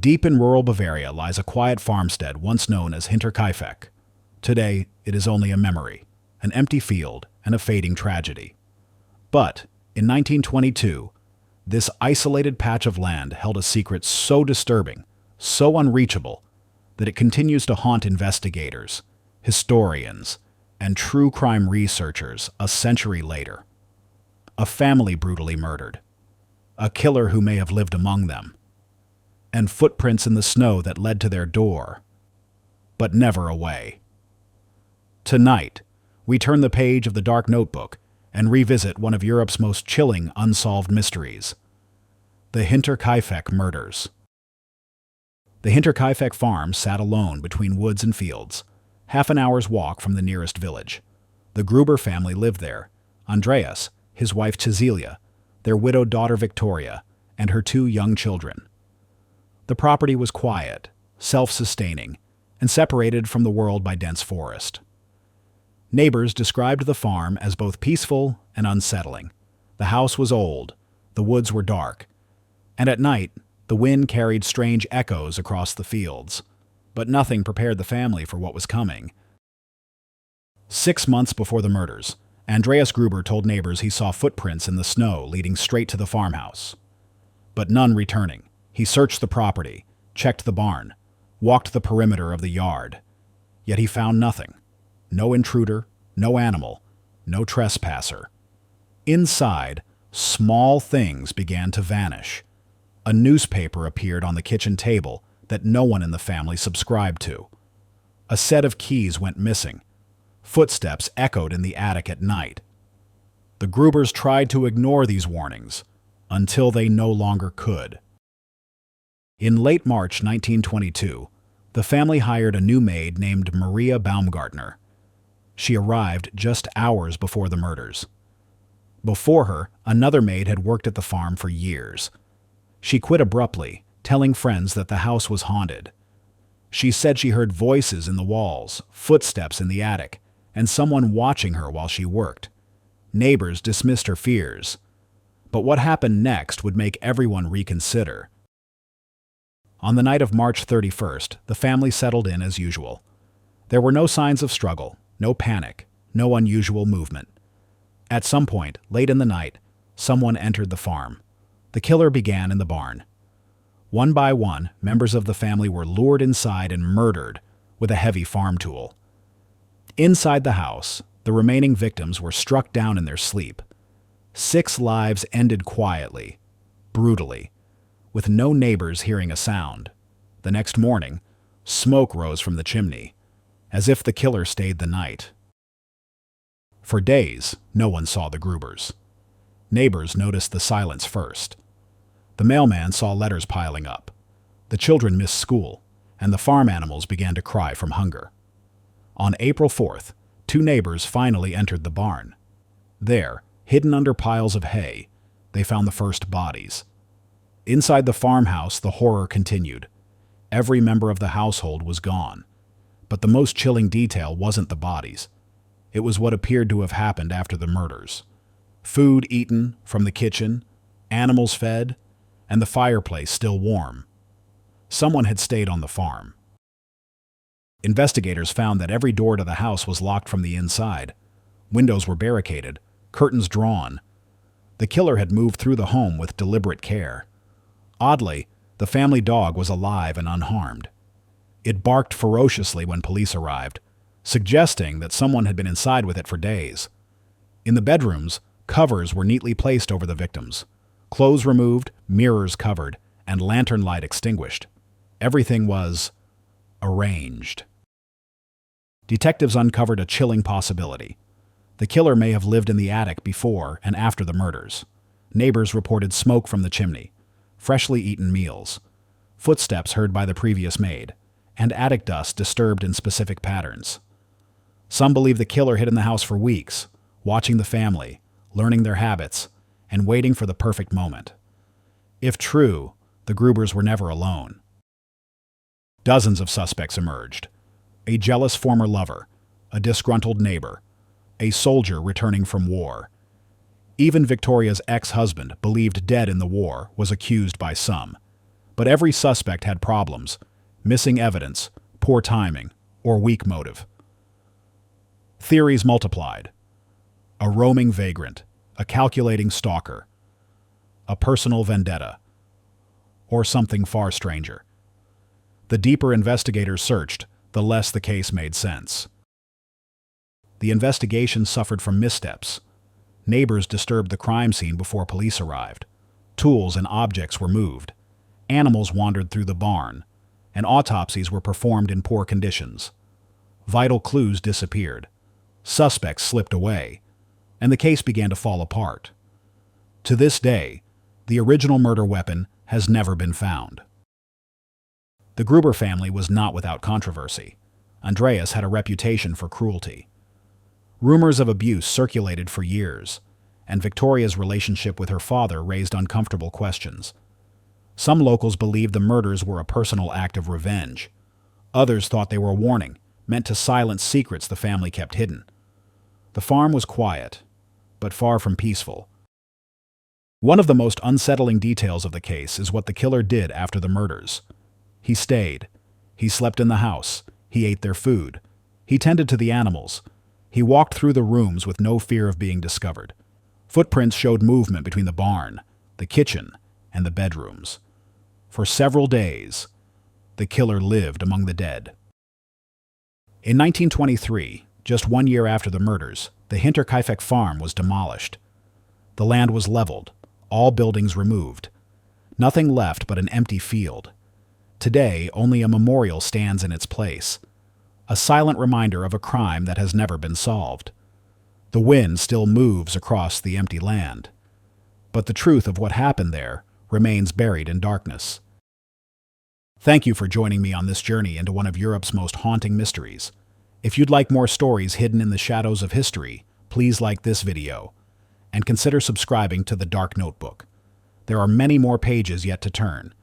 Deep in rural Bavaria lies a quiet farmstead once known as Hinterkaifeck. Today, it is only a memory, an empty field, and a fading tragedy. But, in 1922, this isolated patch of land held a secret so disturbing, so unreachable, that it continues to haunt investigators, historians, and true crime researchers a century later. A family brutally murdered. A killer who may have lived among them. And footprints in the snow that led to their door, but never away. Tonight, we turn the page of the dark notebook and revisit one of Europe's most chilling unsolved mysteries, the Hinterkaifeck Murders. The Hinterkaifeck farm sat alone between woods and fields, half an hour's walk from the nearest village. The Gruber family lived there, Andreas, his wife Cecilia, their widowed daughter Victoria, and her 2 young children. The property was quiet, self-sustaining, and separated from the world by dense forest. Neighbors described the farm as both peaceful and unsettling. The house was old, the woods were dark, and at night, the wind carried strange echoes across the fields. But nothing prepared the family for what was coming. 6 months before the murders, Andreas Gruber told neighbors he saw footprints in the snow leading straight to the farmhouse. But none returning. He searched the property, checked the barn, walked the perimeter of the yard. Yet he found nothing. No intruder, no animal, no trespasser. Inside, small things began to vanish. A newspaper appeared on the kitchen table that no one in the family subscribed to. A set of keys went missing. Footsteps echoed in the attic at night. The Grubers tried to ignore these warnings until they no longer could. In late March 1922, the family hired a new maid named Maria Baumgartner. She arrived just hours before the murders. Before her, another maid had worked at the farm for years. She quit abruptly, telling friends that the house was haunted. She said she heard voices in the walls, footsteps in the attic, and someone watching her while she worked. Neighbors dismissed her fears. But what happened next would make everyone reconsider. On the night of March 31st, the family settled in as usual. There were no signs of struggle, no panic, no unusual movement. At some point, late in the night, someone entered the farm. The killer began in the barn. One by one, members of the family were lured inside and murdered with a heavy farm tool. Inside the house, the remaining victims were struck down in their sleep. 6 lives ended quietly, brutally, with no neighbors hearing a sound. The next morning, smoke rose from the chimney, as if the killer stayed the night. For days, no one saw the Grubers. Neighbors noticed the silence first. The mailman saw letters piling up. The children missed school, and the farm animals began to cry from hunger. On April 4th, 2 neighbors finally entered the barn. There, hidden under piles of hay, they found the first bodies. Inside the farmhouse, the horror continued. Every member of the household was gone. But the most chilling detail wasn't the bodies. It was what appeared to have happened after the murders. Food eaten from the kitchen, animals fed, and the fireplace still warm. Someone had stayed on the farm. Investigators found that every door to the house was locked from the inside. Windows were barricaded, curtains drawn. The killer had moved through the home with deliberate care. Oddly, the family dog was alive and unharmed. It barked ferociously when police arrived, suggesting that someone had been inside with it for days. In the bedrooms, covers were neatly placed over the victims. Clothes removed, mirrors covered, and lantern light extinguished. Everything was arranged. Detectives uncovered a chilling possibility. The killer may have lived in the attic before and after the murders. Neighbors reported smoke from the chimney, freshly eaten meals, footsteps heard by the previous maid, and attic dust disturbed in specific patterns. Some believe the killer hid in the house for weeks, watching the family, learning their habits, and waiting for the perfect moment. If true, the Grubers were never alone. Dozens of suspects emerged. A jealous former lover, a disgruntled neighbor, a soldier returning from war. Even Victoria's ex-husband, believed dead in the war, was accused by some. But every suspect had problems: missing evidence, poor timing, or weak motive. Theories multiplied: a roaming vagrant, a calculating stalker, a personal vendetta, or something far stranger. The deeper investigators searched, the less the case made sense. The investigation suffered from missteps. Neighbors disturbed the crime scene before police arrived. Tools and objects were moved. Animals wandered through the barn, and autopsies were performed in poor conditions. Vital clues disappeared. Suspects slipped away, and the case began to fall apart. To this day, the original murder weapon has never been found. The Gruber family was not without controversy. Andreas had a reputation for cruelty. Rumors of abuse circulated for years, and Victoria's relationship with her father raised uncomfortable questions. Some locals believed the murders were a personal act of revenge. Others thought they were a warning, meant to silence secrets the family kept hidden. The farm was quiet, but far from peaceful. One of the most unsettling details of the case is what the killer did after the murders. He stayed. He slept in the house. He ate their food. He tended to the animals. He walked through the rooms with no fear of being discovered. Footprints showed movement between the barn, the kitchen, and the bedrooms. For several days, the killer lived among the dead. In 1923, just 1 year after the murders, the Hinterkaifeck farm was demolished. The land was leveled, all buildings removed. Nothing left but an empty field. Today, only a memorial stands in its place, a silent reminder of a crime that has never been solved. The wind still moves across the empty land, but the truth of what happened there remains buried in darkness. Thank you for joining me on this journey into one of Europe's most haunting mysteries. If you'd like more stories hidden in the shadows of history, please like this video, and consider subscribing to The Dark Notebook. There are many more pages yet to turn,